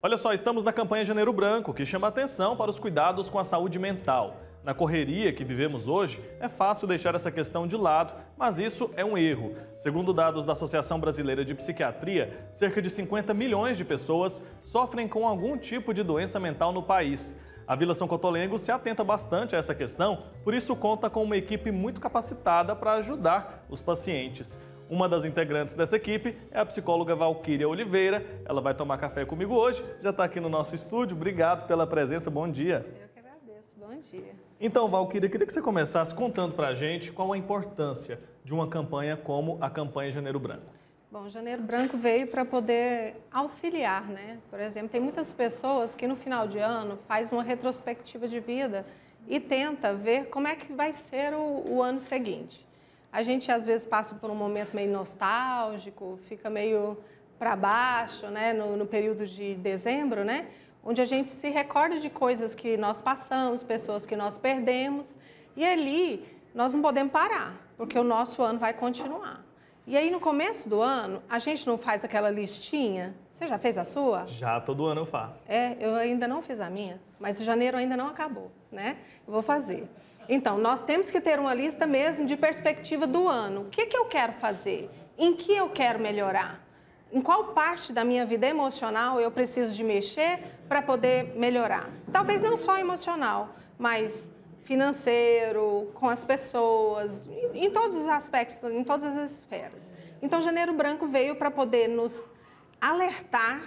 Olha só, estamos na campanha Janeiro Branco, que chama atenção para os cuidados com a saúde mental. Na correria que vivemos hoje, é fácil deixar essa questão de lado, mas isso é um erro. Segundo dados da Associação Brasileira de Psiquiatria, cerca de 50 milhões de pessoas sofrem com algum tipo de doença mental no país. A Vila São Cotolengo se atenta bastante a essa questão, por isso conta com uma equipe muito capacitada para ajudar os pacientes. Uma das integrantes dessa equipe é a psicóloga Valquíria Oliveira. Ela vai tomar café comigo hoje, já está aqui no nosso estúdio. Obrigado pela presença, bom dia. Eu que agradeço, bom dia. Então, Valquíria, queria que você começasse contando para a gente qual a importância de uma campanha como a campanha Janeiro Branco. Bom, Janeiro Branco veio para poder auxiliar, né? Por exemplo, tem muitas pessoas que no final de ano faz uma retrospectiva de vida e tenta ver como é que vai ser o ano seguinte. A gente às vezes passa por um momento meio nostálgico, fica meio para baixo, né? No período de dezembro, né? Onde a gente se recorda de coisas que nós passamos, pessoas que nós perdemos, e ali nós não podemos parar, porque o nosso ano vai continuar. E aí, no começo do ano, a gente não faz aquela listinha? Você já fez a sua? Já, todo ano eu faço. Eu ainda não fiz a minha, mas janeiro ainda não acabou, né? Eu vou fazer. Então, nós temos que ter uma lista mesmo de perspectiva do ano. O que eu quero fazer? Em que eu quero melhorar? Em qual parte da minha vida emocional eu preciso de mexer para poder melhorar? Talvez não só emocional, mas financeiro, com as pessoas, em todos os aspectos, em todas as esferas. Então, Janeiro Branco veio para poder nos alertar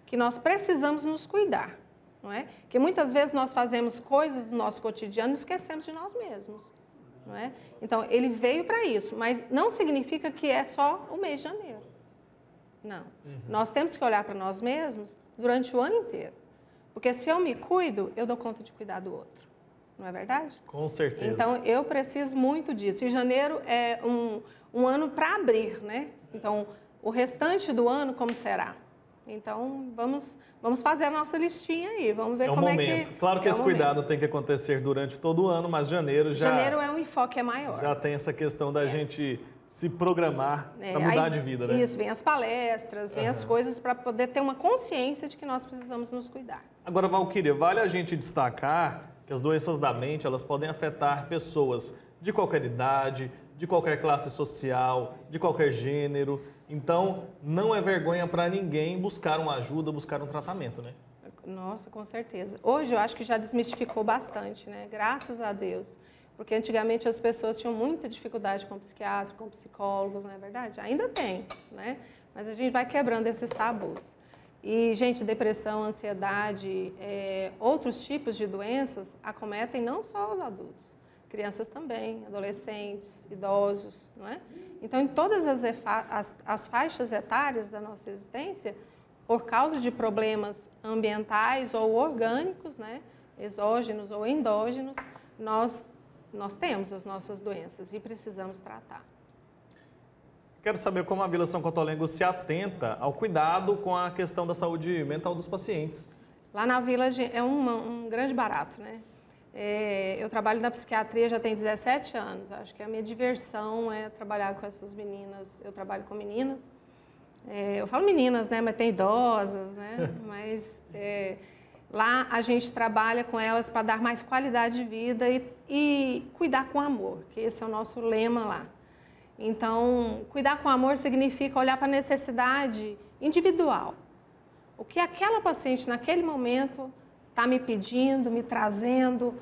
que nós precisamos nos cuidar, não é? Que muitas vezes nós fazemos coisas no nosso cotidiano e esquecemos de nós mesmos, não é? Então, ele veio para isso, mas não significa que é só o mês de janeiro. Não. Nós temos que olhar para nós mesmos durante o ano inteiro. Porque se eu me cuido, eu dou conta de cuidar do outro. Não é verdade? Com certeza. Então, eu preciso muito disso. E janeiro é um ano para abrir, né? Então, o restante do ano, como será? Então, vamos fazer a nossa listinha aí. Vamos ver como é que... Claro que esse cuidado tem que acontecer durante todo o ano, mas janeiro já... Janeiro é um enfoque maior. Já tem essa questão da gente se programar para mudar de vida, né? Isso, vem as palestras, vem as coisas para poder ter uma consciência de que nós precisamos nos cuidar. Agora, Valquíria, vale a gente destacar que as doenças da mente, elas podem afetar pessoas de qualquer idade, de qualquer classe social, de qualquer gênero. Então, não é vergonha para ninguém buscar uma ajuda, buscar um tratamento, né? Nossa, com certeza. Hoje eu acho que já desmistificou bastante, né? Graças a Deus. Porque antigamente as pessoas tinham muita dificuldade com psiquiatra, com psicólogos, não é verdade? Ainda tem, né? Mas a gente vai quebrando esses tabus. E, gente, depressão, ansiedade, outros tipos de doenças acometem não só os adultos, crianças também, adolescentes, idosos, não é? Então, em todas as faixas etárias da nossa existência, por causa de problemas ambientais ou orgânicos, né, exógenos ou endógenos, nós temos as nossas doenças e precisamos tratar. Quero saber como a Vila São Cotolengo se atenta ao cuidado com a questão da saúde mental dos pacientes. Lá na Vila é um grande barato, né? Eu trabalho na psiquiatria já tem 17 anos. Acho que a minha diversão é trabalhar com essas meninas. Eu trabalho com meninas. Eu falo meninas, né? Mas tem idosas, né? Mas lá a gente trabalha com elas para dar mais qualidade de vida e cuidar com amor, que esse é o nosso lema lá. Então, cuidar com amor significa olhar para a necessidade individual. O que aquela paciente naquele momento está me pedindo, me trazendo,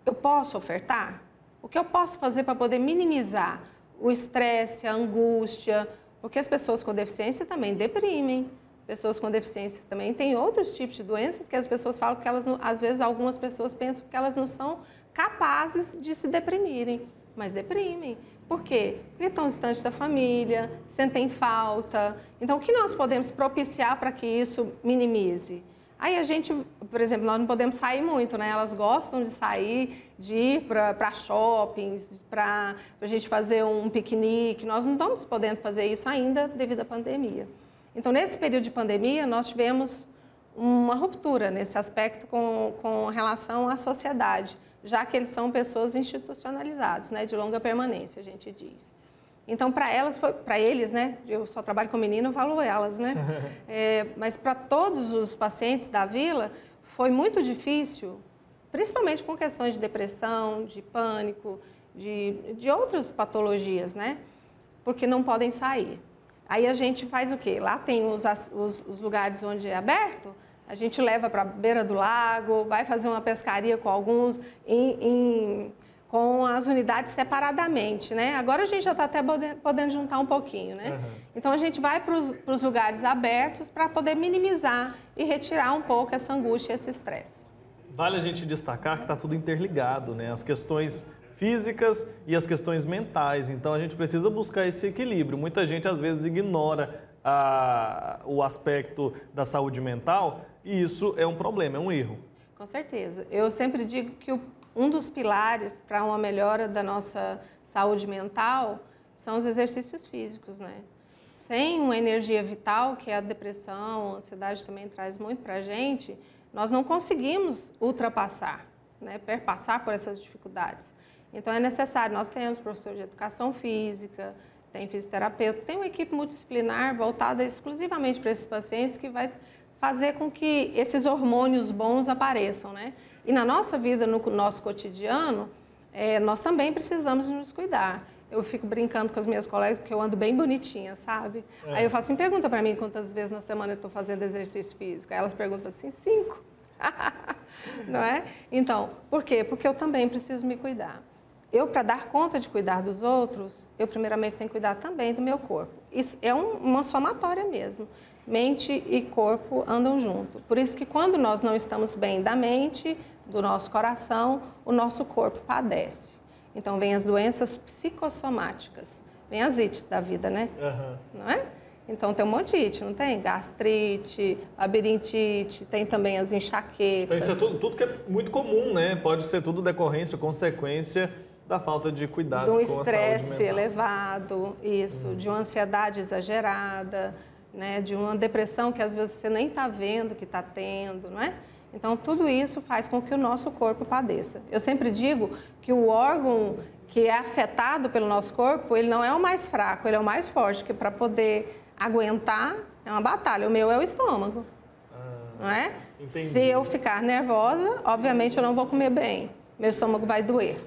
eu posso ofertar? O que eu posso fazer para poder minimizar o estresse, a angústia? Porque as pessoas com deficiência também deprimem. Pessoas com deficiência também têm outros tipos de doenças que as pessoas falam que elas, às vezes, algumas pessoas pensam que elas não são capazes de se deprimirem, mas deprimem. Por quê? Porque estão distantes da família, sentem falta. Então, o que nós podemos propiciar para que isso minimize? Aí a gente, por exemplo, nós não podemos sair muito, né? Elas gostam de sair, de ir para shoppings, para a gente fazer um piquenique. Nós não estamos podendo fazer isso ainda devido à pandemia. Então, nesse período de pandemia, nós tivemos uma ruptura nesse aspecto com relação à sociedade, já que eles são pessoas institucionalizadas, né, de longa permanência, a gente diz. Então, para eles, né? Eu só trabalho com menino, eu falo elas, né? Mas para todos os pacientes da vila, foi muito difícil, principalmente com questões de depressão, de pânico, de outras patologias, né? Porque não podem sair. Aí a gente faz o quê? Lá tem os lugares onde é aberto, a gente leva para a beira do lago, vai fazer uma pescaria com alguns com as unidades separadamente, né? Agora a gente já está até podendo juntar um pouquinho, né? Então a gente vai para os lugares abertos para poder minimizar e retirar um pouco essa angústia e esse estresse. Vale a gente destacar que está tudo interligado, né? As questões físicas e as questões mentais. Então a gente precisa buscar esse equilíbrio. Muita gente às vezes ignora o aspecto da saúde mental e isso é um problema, é um erro. Com certeza. Eu sempre digo que um dos pilares para uma melhora da nossa saúde mental são os exercícios físicos, né? Sem uma energia vital, que é a depressão, a ansiedade também traz muito para a gente, nós não conseguimos ultrapassar, né? Perpassar por essas dificuldades. Então é necessário, nós temos professor de educação física, tem fisioterapeuta, tem uma equipe multidisciplinar voltada exclusivamente para esses pacientes que vai fazer com que esses hormônios bons apareçam, né? E na nossa vida, no nosso cotidiano, nós também precisamos nos cuidar. Eu fico brincando com as minhas colegas que eu ando bem bonitinha, sabe? Aí eu falo assim, pergunta para mim quantas vezes na semana eu estou fazendo exercício físico. Aí elas perguntam assim, 5. Não é? Então, por quê? Porque eu também preciso me cuidar. Eu, para dar conta de cuidar dos outros, eu primeiramente tenho que cuidar também do meu corpo. Isso é uma somatória mesmo. Mente e corpo andam junto. Por isso que quando nós não estamos bem da mente, do nosso coração, o nosso corpo padece. Então, vem as doenças psicossomáticas, vem as ites da vida, né? Não é? Então, tem um monte de ite, não tem? Gastrite, labirintite, tem também as enxaquecas. Então, isso é tudo que é muito comum, né? Pode ser tudo decorrência, consequência da falta de cuidado com a saúde mental. De um estresse elevado, isso, de uma ansiedade exagerada, né? De uma depressão que às vezes você nem está vendo que está tendo, não é? Então, tudo isso faz com que o nosso corpo padeça. Eu sempre digo que o órgão que é afetado pelo nosso corpo, ele não é o mais fraco, ele é o mais forte, que para poder aguentar é uma batalha. O meu é o estômago, não é? Entendi. Se eu ficar nervosa, obviamente eu não vou comer bem, meu estômago vai doer,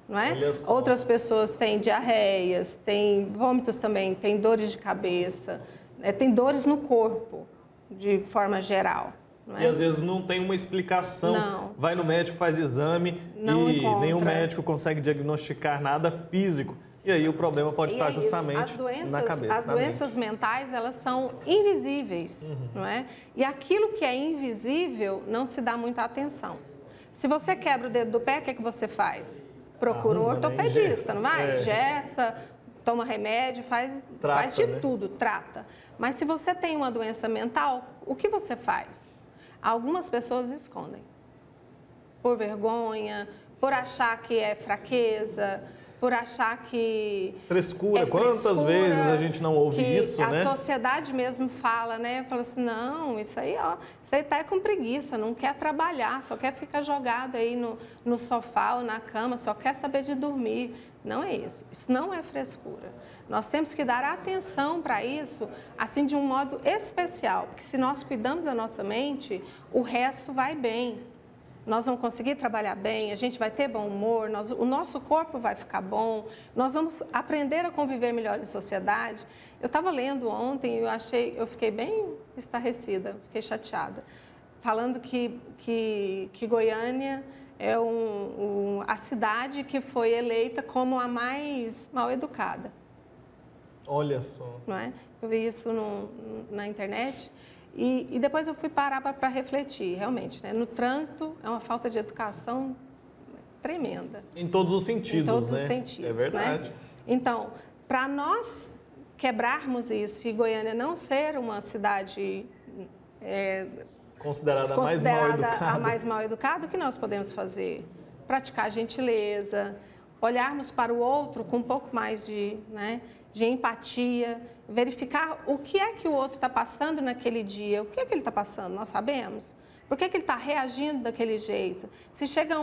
não é? Outras pessoas têm diarreias, têm vômitos também, têm dores de cabeça, né? Tem dores no corpo, de forma geral. E às vezes não tem uma explicação, não. Vai no médico, faz exame não e encontra. nenhum médico consegue diagnosticar nada físico. E aí o problema pode estar justamente na cabeça. As doenças mentais, elas são invisíveis, não é? E aquilo que é invisível não se dá muita atenção. Se você quebra o dedo do pé, o que é que você faz? Procura um ortopedista, não vai? Engessa, toma remédio, faz de tudo, trata. Mas se você tem uma doença mental, o que você faz? Algumas pessoas escondem, por vergonha, por achar que é fraqueza, por achar que frescura. Quantas vezes a gente não ouve isso, né? A sociedade mesmo fala, né? Fala assim, não, isso aí tá com preguiça, não quer trabalhar, só quer ficar jogado aí no sofá ou na cama, só quer saber de dormir. Não é isso. Isso não é frescura. Nós temos que dar atenção para isso, assim, de um modo especial, porque se nós cuidamos da nossa mente, o resto vai bem. Nós vamos conseguir trabalhar bem, a gente vai ter bom humor, o nosso corpo vai ficar bom, nós vamos aprender a conviver melhor em sociedade. Eu estava lendo ontem e eu fiquei bem estarrecida, fiquei chateada, falando que Goiânia é a cidade que foi eleita como a mais mal educada. Olha só. Não é? Eu vi isso na internet e depois eu fui parar para refletir, realmente. Né? No trânsito é uma falta de educação tremenda. Em todos os sentidos, né? Em todos os sentidos. É verdade. Né? Então, para nós quebrarmos isso e Goiânia não ser uma cidade considerada a mais mal educada, o que nós podemos fazer? Praticar gentileza, olharmos para o outro com um pouco mais de de empatia, verificar o que é que o outro está passando naquele dia, o que é que ele está passando, nós sabemos. Por que ele está reagindo daquele jeito? Se chega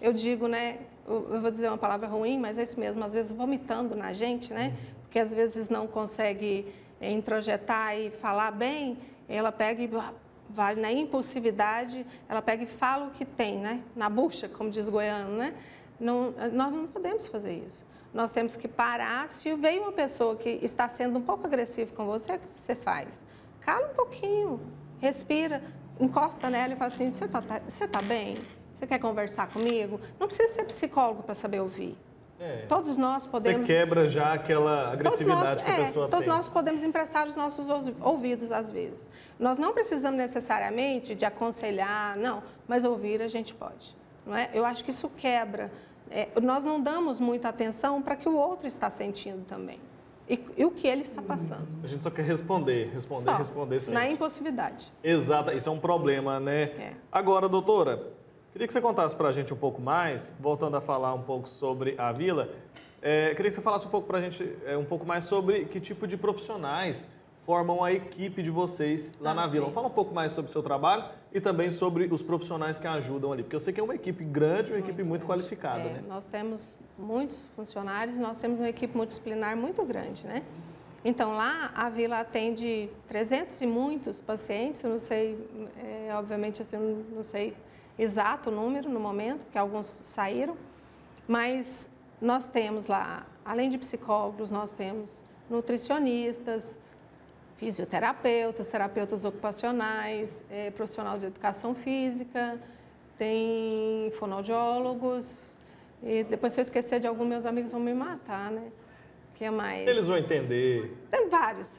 eu digo, né, eu vou dizer uma palavra ruim, mas é isso mesmo, às vezes vomitando na gente, né, porque às vezes não consegue introjetar e falar bem, ela pega e vai na impulsividade, ela pega e fala o que tem, né, na bucha, como diz goiano, né. Nós não podemos fazer isso. Nós temos que parar. Se veio uma pessoa que está sendo um pouco agressiva com você, o que você faz? Cala um pouquinho, respira, encosta nela e fala assim, você tá bem? Você quer conversar comigo? Não precisa ser psicólogo para saber ouvir. Todos nós podemos... Você quebra já aquela agressividade que a pessoa tem. Todos nós podemos emprestar os nossos ouvidos, às vezes. Nós não precisamos necessariamente de aconselhar, não, mas ouvir a gente pode. Não é? Eu acho que isso quebra. Nós não damos muita atenção para o que o outro está sentindo também. E o que ele está passando. A gente só quer responder sempre. Na impulsividade. Exato, isso é um problema, né? Agora, doutora, queria que você contasse para a gente um pouco mais, voltando a falar um pouco sobre a Vila, queria que você falasse um pouco para a gente, um pouco mais sobre que tipo de profissionais formam a equipe de vocês lá na Vila. Fala um pouco mais sobre o seu trabalho e também sobre os profissionais que ajudam ali, porque eu sei que é uma equipe grande, uma equipe muito qualificada, né? Nós temos muitos funcionários, nós temos uma equipe multidisciplinar muito grande, né? Então, lá a Vila atende 300 e muitos pacientes, eu não sei, obviamente, assim, eu não sei exato o número no momento, porque alguns saíram, mas nós temos lá, além de psicólogos, nós temos nutricionistas, fisioterapeutas, terapeutas ocupacionais, profissional de educação física, tem fonoaudiólogos, e depois se eu esquecer de algum, meus amigos vão me matar, né? Que é mais... Eles vão entender. Tem vários,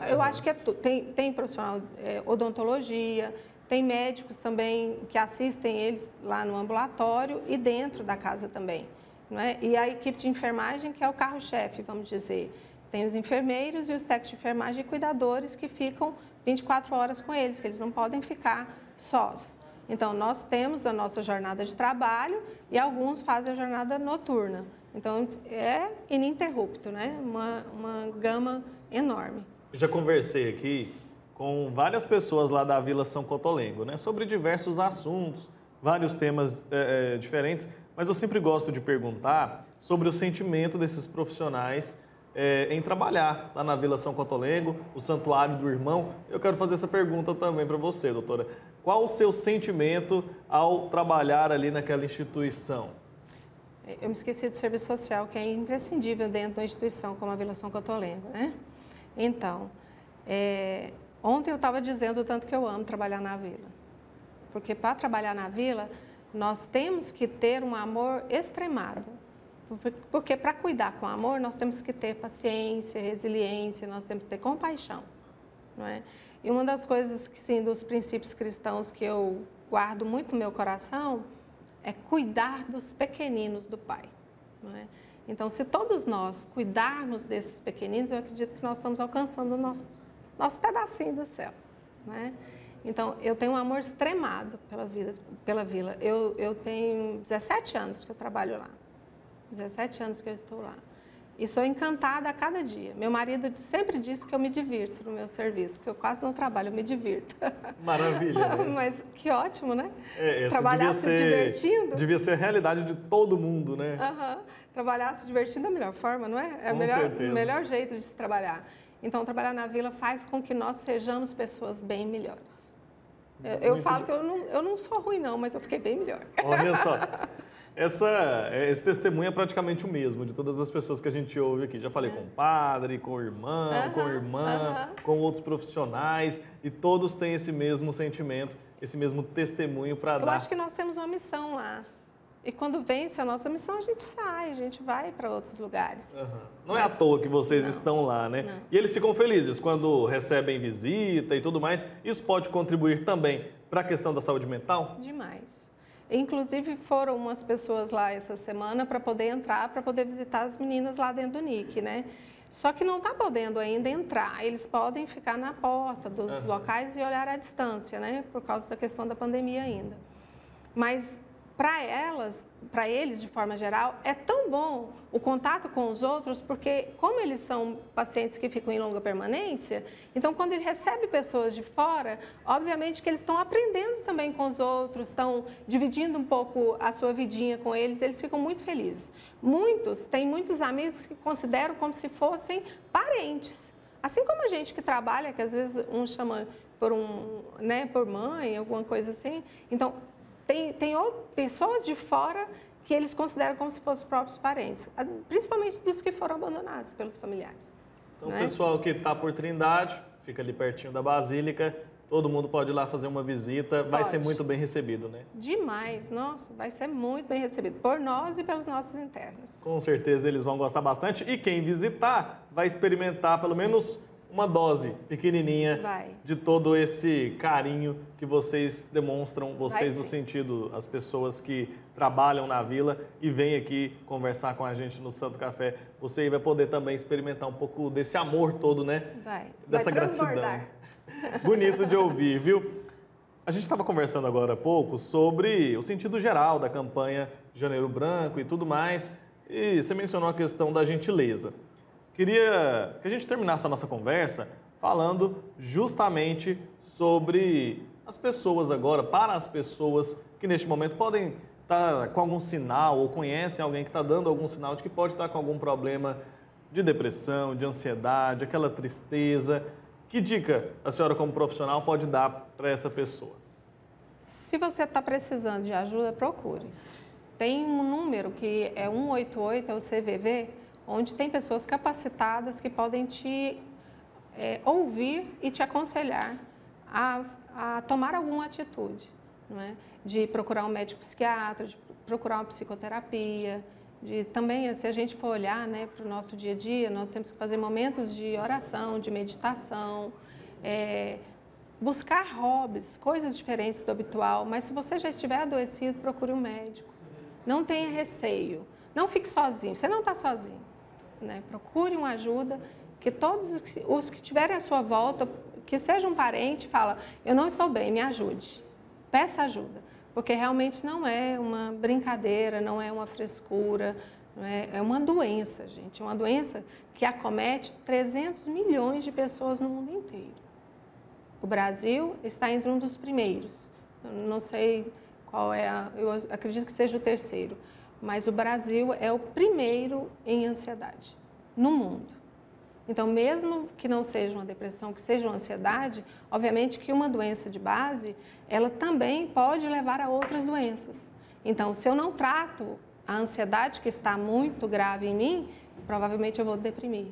eu acho que tem profissional odontologia, tem médicos também que assistem eles lá no ambulatório e dentro da casa também, não é? E a equipe de enfermagem, que é o carro-chefe, vamos dizer. Tem os enfermeiros e os técnicos de enfermagem e cuidadores que ficam 24 horas com eles, que eles não podem ficar sós. Então, nós temos a nossa jornada de trabalho e alguns fazem a jornada noturna. Então, é ininterrupto, né? Uma gama enorme. Eu já conversei aqui com várias pessoas lá da Vila São Cotolengo, né? Sobre diversos assuntos, vários temas diferentes, mas eu sempre gosto de perguntar sobre o sentimento desses profissionais em trabalhar lá na Vila São Cotolengo, o Santuário do Irmão. Eu quero fazer essa pergunta também para você, doutora. Qual o seu sentimento ao trabalhar ali naquela instituição? Eu me esqueci do serviço social, que é imprescindível dentro de uma instituição como a Vila São Cotolengo, né? Então, ontem eu estava dizendo o tanto que eu amo trabalhar na Vila. Porque para trabalhar na Vila, nós temos que ter um amor extremado. Porque para cuidar com amor, nós temos que ter paciência, resiliência, nós temos que ter compaixão, não é? E uma das coisas, que, sim, dos princípios cristãos que eu guardo muito no meu coração é cuidar dos pequeninos do Pai, não é? Então, se todos nós cuidarmos desses pequeninos, eu acredito que nós estamos alcançando o nosso pedacinho do céu, não é? Então, eu tenho um amor extremado pela Vila. Eu tenho 17 anos que eu trabalho lá. 17 anos que eu estou lá. E sou encantada a cada dia. Meu marido sempre disse que eu me divirto no meu serviço, que eu quase não trabalho, eu me divirto. Maravilha. Mas que ótimo, né? Trabalhar se divertindo. Devia ser a realidade de todo mundo, né? Trabalhar se divertindo é a melhor forma, não é? É o melhor jeito de se trabalhar. Então, trabalhar na Vila faz com que nós sejamos pessoas bem melhores. Eu falo que eu não sou ruim, não, mas eu fiquei bem melhor. Olha só. Esse testemunho é praticamente o mesmo de todas as pessoas que a gente ouve aqui. Já falei com o padre, com o irmão, com a irmã, com outros profissionais, e todos têm esse mesmo sentimento, esse mesmo testemunho para dar. Eu acho que nós temos uma missão lá. E quando vence a nossa missão, a gente sai, a gente vai para outros lugares. Não é à toa que vocês estão lá, né? Não. E eles ficam felizes quando recebem visita e tudo mais. Isso pode contribuir também para a questão da saúde mental? Demais. Inclusive, foram umas pessoas lá essa semana para poder entrar, para poder visitar as meninas lá dentro do NIC, né? Só que não está podendo ainda entrar. Eles podem ficar na porta dos locais e olhar à distância, né? Por causa da questão da pandemia ainda. Mas para eles, de forma geral, é tão bom o contato com os outros, porque como eles são pacientes que ficam em longa permanência, então quando ele recebe pessoas de fora, obviamente que eles estão aprendendo também com os outros, estão dividindo um pouco a sua vidinha com eles, eles ficam muito felizes. Têm muitos amigos que consideram como se fossem parentes. Assim como a gente que trabalha, que às vezes um chama por mãe, alguma coisa assim. Então, tem pessoas de fora que eles consideram como se fossem próprios parentes, principalmente dos que foram abandonados pelos familiares. Então, o pessoal que está por Trindade, fica ali pertinho da Basílica, todo mundo pode ir lá fazer uma visita, vai ser muito bem recebido, né? Demais, nossa, vai ser muito bem recebido por nós e pelos nossos internos. Com certeza eles vão gostar bastante e quem visitar vai experimentar pelo menos uma dose pequenininha de todo esse carinho que vocês demonstram, vocês no sentido, as pessoas que trabalham na vila e vêm aqui conversar com a gente no Santo Café. Você vai poder também experimentar um pouco desse amor todo, né? Dessa gratidão. Bonito de ouvir, viu? A gente estava conversando agora há pouco sobre o sentido geral da campanha Janeiro Branco e tudo mais, e você mencionou a questão da gentileza. Queria que a gente terminasse a nossa conversa falando justamente sobre as pessoas agora, para as pessoas que neste momento podem estar com algum sinal ou conhecem alguém que está dando algum sinal de que pode estar com algum problema de depressão, de ansiedade, aquela tristeza. Que dica a senhora como profissional pode dar para essa pessoa? Se você está precisando de ajuda, procure. Tem um número que é 188, é o CVV, onde tem pessoas capacitadas que podem te ouvir e te aconselhar a tomar alguma atitude, não é? De procurar um médico psiquiatra, de procurar uma psicoterapia, de também, se a gente for olhar, né, para o nosso dia a dia, nós temos que fazer momentos de oração, de meditação, buscar hobbies, coisas diferentes do habitual, mas se você já estiver adoecido, procure um médico. Não tenha receio, não fique sozinho, você não está sozinho. Né? Procure uma ajuda, que todos os que tiverem à sua volta, que seja um parente, fala, eu não estou bem, me ajude. Peça ajuda, porque realmente não é uma brincadeira, não é uma frescura, é uma doença, gente. É uma doença que acomete 300 milhões de pessoas no mundo inteiro. O Brasil está entre um dos primeiros, eu não sei qual eu acredito que seja o terceiro, mas o Brasil é o primeiro em ansiedade no mundo. Então, mesmo que não seja uma depressão, que seja uma ansiedade, obviamente que uma doença de base, ela também pode levar a outras doenças. Então, se eu não trato a ansiedade que está muito grave em mim, provavelmente eu vou deprimir.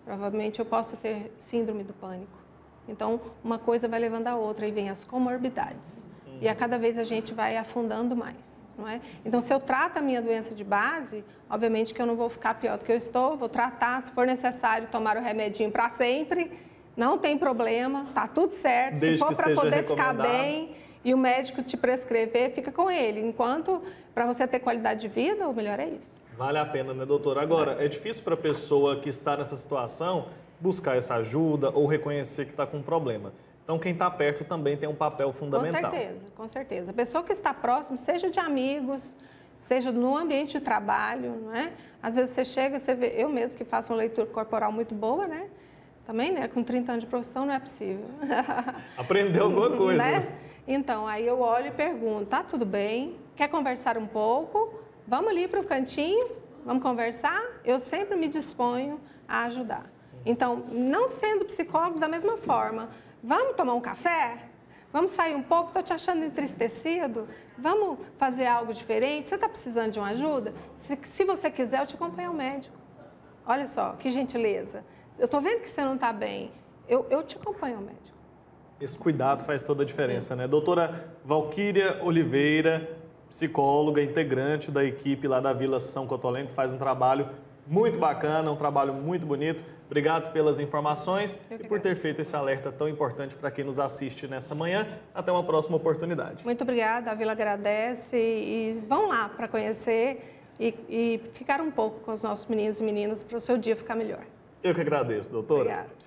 Provavelmente eu posso ter síndrome do pânico. Então, uma coisa vai levando a outra e vem as comorbidades. E a cada vez a gente vai afundando mais. Não é? Então, se eu trato a minha doença de base, obviamente que eu não vou ficar pior do que eu estou, vou tratar, se for necessário, tomar o remedinho para sempre, não tem problema, tá tudo certo. Desde se for para poder ficar recomendado. bem e o médico te prescrever, fica com ele. Enquanto, para você ter qualidade de vida, o melhor é isso. Vale a pena, né, doutora? Agora, é difícil para a pessoa que está nessa situação buscar essa ajuda ou reconhecer que está com um problema. Então, quem está perto também tem um papel fundamental. Com certeza, com certeza. A pessoa que está próxima, seja de amigos, seja no ambiente de trabalho, não é? Às vezes você chega, você vê, eu mesmo que faço uma leitura corporal muito boa, né? Também, né? Com 30 anos de profissão não é possível. Aprendeu alguma coisa. Né? Então, aí eu olho e pergunto, tá tudo bem? Quer conversar um pouco? Vamos ali para o cantinho, vamos conversar? Eu sempre me disponho a ajudar. Então, não sendo psicólogo da mesma forma, vamos tomar um café? Vamos sair um pouco? Estou te achando entristecido? Vamos fazer algo diferente? Você está precisando de uma ajuda? Se você quiser, eu te acompanho ao médico. Olha só, que gentileza. Eu estou vendo que você não está bem. Eu te acompanho ao médico. Esse cuidado faz toda a diferença, né? Doutora Valquíria Oliveira, psicóloga, integrante da equipe lá da Vila São Cotolengo, faz um trabalho muito bacana, um trabalho muito bonito. Obrigado pelas informações e por ter feito esse alerta tão importante para quem nos assiste nessa manhã. Até uma próxima oportunidade. Muito obrigada, a Vila agradece e vão lá para conhecer e ficar um pouco com os nossos meninos e meninas para o seu dia ficar melhor. Eu que agradeço, doutora. Obrigada.